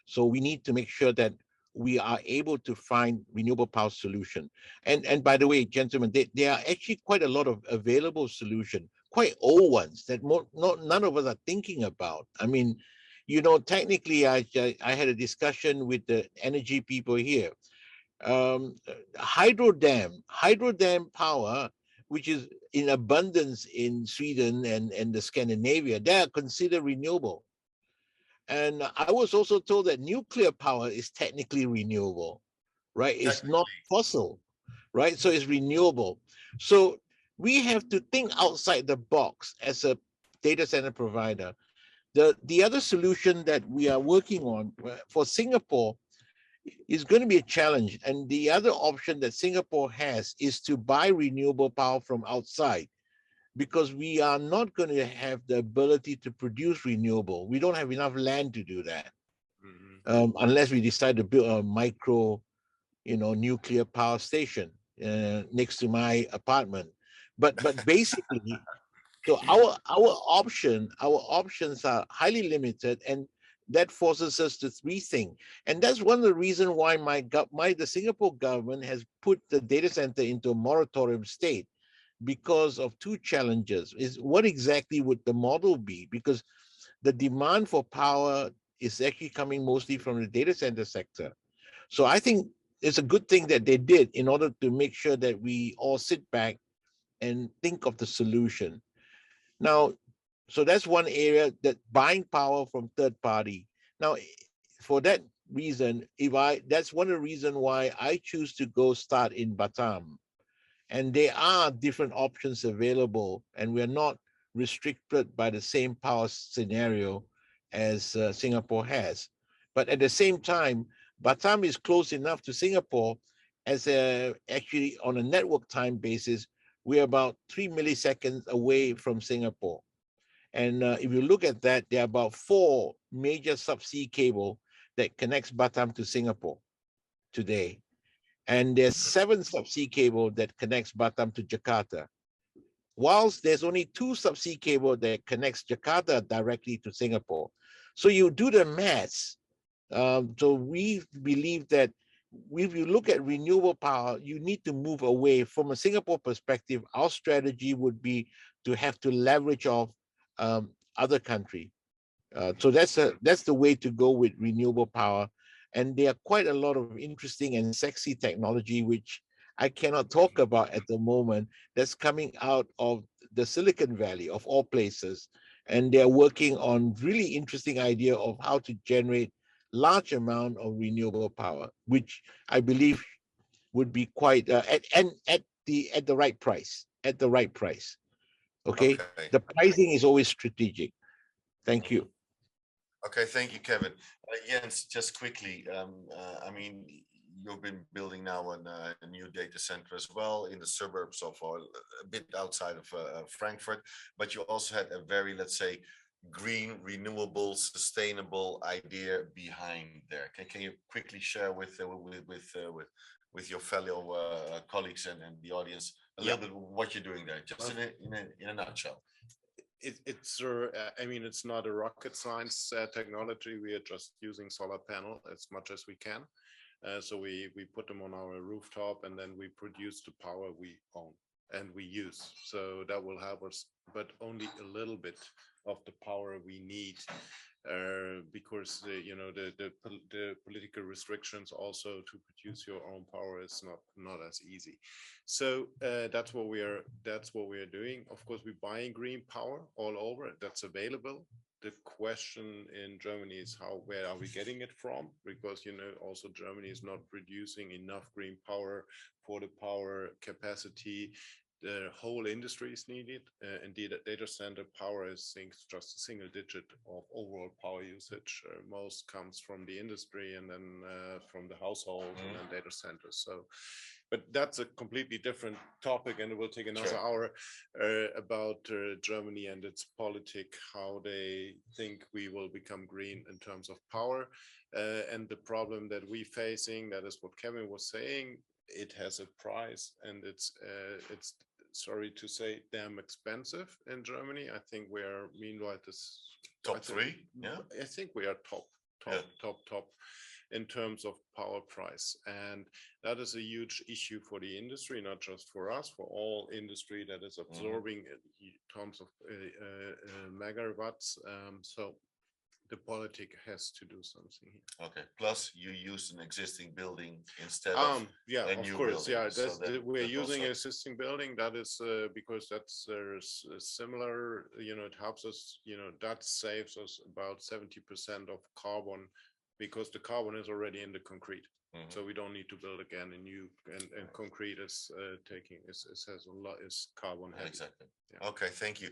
So we need to make sure that we are able to find renewable power solution. And by the way, gentlemen, there are actually quite a lot of available solution, quite old ones that none of us are thinking about. I mean, you know, technically, I had a discussion with the energy people here. Hydro dam power, which is in abundance in Sweden and the Scandinavia, they are considered renewable. And I was also told that nuclear power is technically renewable, right? It's not fossil, right? So it's renewable. So we have to think outside the box as a data center provider. The other solution that we are working on for Singapore is going to be a challenge. And the other option that Singapore has is to buy renewable power from outside, because we are not going to have the ability to produce renewable. We don't have enough land to do that, unless we decide to build a micro, nuclear power station next to my apartment. But basically, so our options are highly limited, and that forces us to rethink. And that's one of the reasons why the Singapore government has put the data center into a moratorium state, because of two challenges. Is what exactly would the model be? Because the demand for power is actually coming mostly from the data center sector. So I think it's a good thing that they did in order to make sure that we all sit back and think of the solution. Now, so that's one area, that buying power from third party. Now, for that reason, that's one of the reasons why I choose to go start in Batam. And there are different options available, and we're not restricted by the same power scenario as Singapore has. But at the same time, Batam is close enough to Singapore as actually on a network time basis, we're about 3 milliseconds away from Singapore. And if you look at that, there are about 4 major subsea cable that connects Batam to Singapore today. And there's 7 subsea cable that connects Batam to Jakarta. whilst there's only 2 subsea cable that connects Jakarta directly to Singapore. So you do the maths. So we believe that if you look at renewable power, you need to move away from a Singapore perspective. Our strategy would be to have to leverage off other country. So that's the way to go with renewable power. And there are quite a lot of interesting and sexy technology, which I cannot talk about at the moment, that's coming out of the Silicon Valley of all places. And they're working on really interesting idea of how to generate large amount of renewable power, which I believe would be quite at the right price, at the right price. Okay, the pricing is always strategic. Thank you. Okay, thank you, Kevin. Jens, just quickly, I mean, you've been building now a new data center as well in the suburbs of, or a bit outside of Frankfurt, but you also had a very, let's say, green, renewable, sustainable idea behind there. Can you quickly share with your fellow colleagues and the audience a little bit what you're doing there, just in a nutshell? It's I mean, it's not a rocket science technology. We are just using solar panel as much as we can. So we put them on our rooftop, and then we produce the power we own and we use. So that will help us, but only a little bit of the power we need, because the political restrictions also to produce your own power is not as easy. So that's what we are doing. Of course, we're buying green power all over. That's available. The question in Germany is where are we getting it from? Because also Germany is not producing enough green power for the power capacity the whole industry is needed. Indeed, data center power is just a single digit of overall power usage. Most comes from the industry, and then from the household, and then data centers. So, but that's a completely different topic, and it will take another hour about Germany and its politics, how they think we will become green in terms of power. And the problem that we're facing, that is what Kevin was saying, it has a price, and it's sorry to say, damn expensive in Germany. I think we are meanwhile this top 3. Yeah, I think we are top in terms of power price, and that is a huge issue for the industry, not just for us, for all industry that is absorbing tons of megawatts. So the politic has to do something here. Okay. Plus, you use an existing building instead of a new course, building. yeah. So we're using also an existing building. That is because that's similar. It helps us. That saves us about 70% of carbon, because the carbon is already in the concrete. So we don't need to build again a new, and concrete is has a lot, is carbon heavy. Exactly. Yeah. Okay, thank you.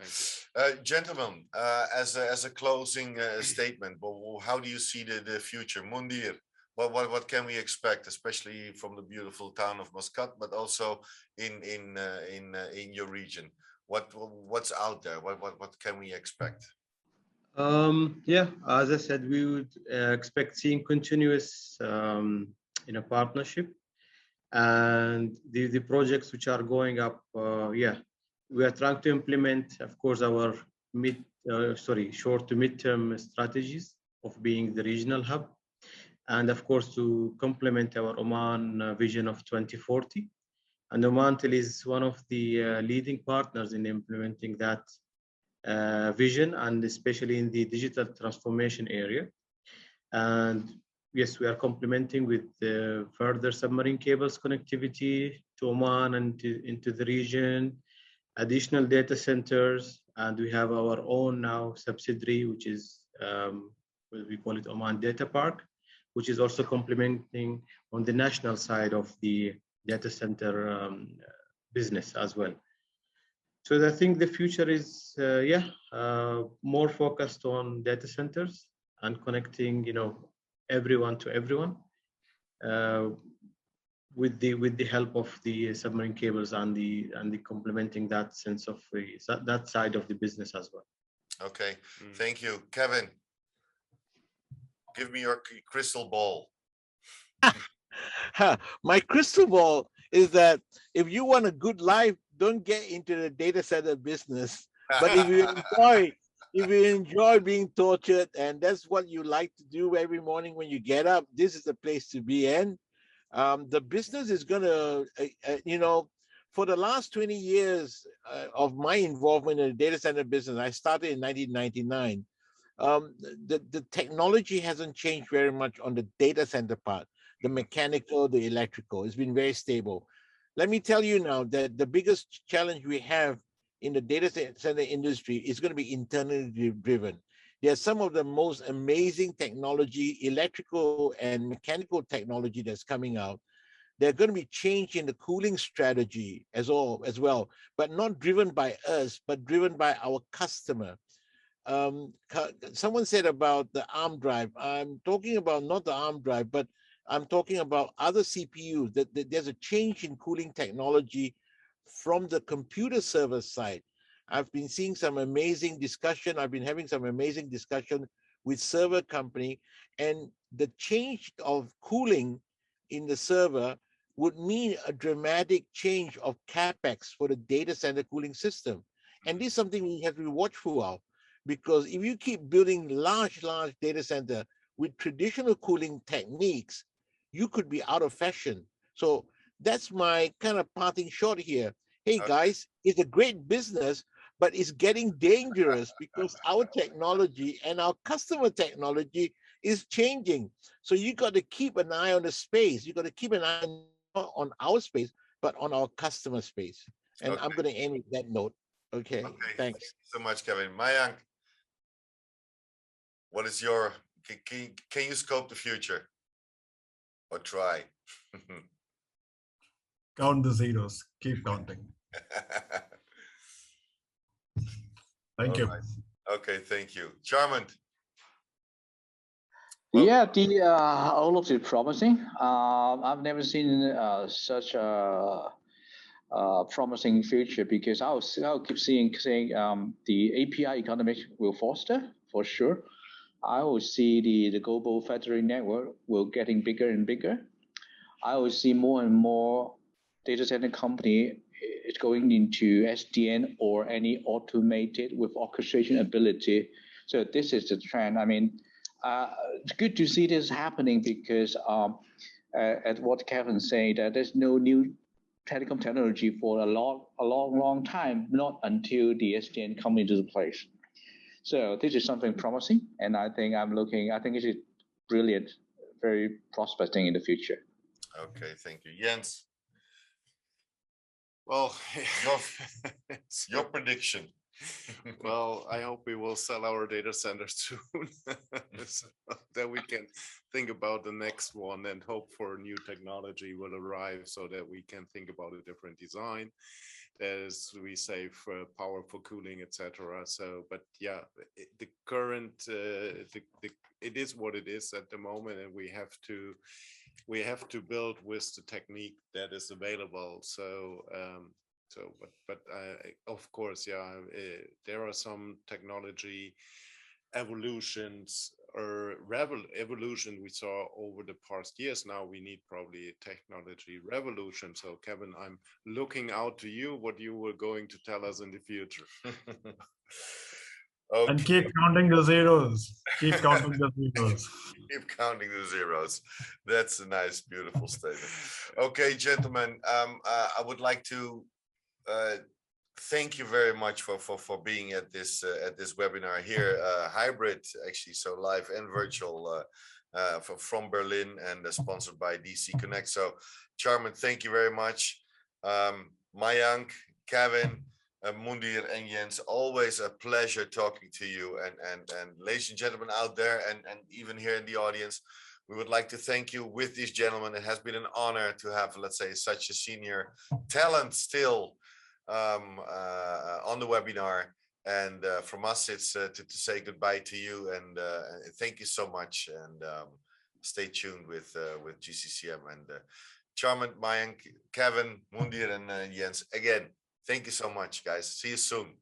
Gentlemen, as a closing statement, how do you see the future? Mundir, what can we expect, especially from the beautiful town of Muscat, but also in your region? What's out there? What can we expect? Yeah, as I said, we would expect seeing continuous partnership, and the projects which are going up. We are trying to implement, of course, our short to mid-term strategies of being the regional hub, and of course to complement our Oman vision of 2040. And Omantel is one of the leading partners in implementing that vision, and especially in the digital transformation area. And yes, we are complementing with further submarine cables connectivity to Oman and into the region, additional data centers, and we have our own now subsidiary, which is we call it Oman Data Park, which is also complementing on the national side of the data center business as well. So I think the future is more focused on data centers and connecting everyone to everyone with the help of the submarine cables and the complementing that sense of that side of the business as well. Okay, thank you, Kevin. Give me your crystal ball. My crystal ball is that if you want a good life, don't get into the data center business. But if you enjoy being tortured, and that's what you like to do every morning when you get up, this is the place to be in. The business is going to, for the last 20 years of my involvement in the data center business, I started in 1999. The technology hasn't changed very much on the data center part, the mechanical, the electrical. It's been very stable. Let me tell you now that the biggest challenge we have in the data center industry is going to be internally driven. There's some of the most amazing technology, electrical and mechanical technology that's coming out. They're going to be change in the cooling strategy as well, but not driven by us, but driven by our customer. Someone said about the ARM drive. I'm talking about not the ARM drive, but I'm talking about other CPUs. That there's a change in cooling technology from the computer server side. I've been seeing some amazing discussion. I've been having some amazing discussion with server company, and the change of cooling in the server would mean a dramatic change of capex for the data center cooling system. And this is something we have to be watchful of, because if you keep building large data center with traditional cooling techniques, you could be out of fashion. So that's my kind of parting shot here. Hey guys, it's a great business, but it's getting dangerous because our technology and our customer technology is changing. So you got to keep an eye on the space. You got to keep an eye not on our space, but on our customer space. And I'm going to end with that note. Okay, thanks. Thank you so much, Kevin. Mayank, what is your, can you scope the future or try? Count the zeros, keep counting. Thank you. Right. Okay, thank you. Charmant. Yeah, all looks promising. I've never seen such a promising future, because I'll keep saying the API economy will foster for sure. I will see the global federated network will getting bigger and bigger. I will see more and more data center company is going into SDN or any automated with orchestration ability. So this is the trend. I mean, it's good to see this happening, because at what Kevin said, that there's no new telecom technology for a long time, not until the SDN come into place. So this is something promising, and I think it is brilliant, very prospecting in the future. Okay, thank you. Jens. Well, your prediction. Well, I hope we will sell our data centers soon, so that we can think about the next one and hope for new technology will arrive so that we can think about a different design, as we save power for cooling, etc. So, but yeah, the current, it is what it is at the moment, and we have to build with the technique that is available. So, but of course, yeah, there are some technology evolutions or evolution we saw over the past years. Now we need probably a technology revolution. So Kevin, I'm looking out to you, what you were going to tell us in the future. Okay. And keep counting the zeros. Keep counting the zeros. Keep counting the zeros. That's a nice, beautiful statement. Okay, gentlemen, I would like to thank you very much for being at this webinar here, hybrid actually, so live and virtual, from Berlin, and sponsored by DCConnect. So, Charmant, thank you very much. Mayank, Kevin, Mundir, and Jens, always a pleasure talking to you. And ladies and gentlemen out there, and even here in the audience, we would like to thank you with these gentlemen. It has been an honor to have, let's say, such a senior talent still on the webinar. And from us, it's to say goodbye to you, and thank you so much. And stay tuned with GCCM. And Charmant, Mayank, Kevin, Mundir, and Jens, again, thank you so much, guys. See you soon.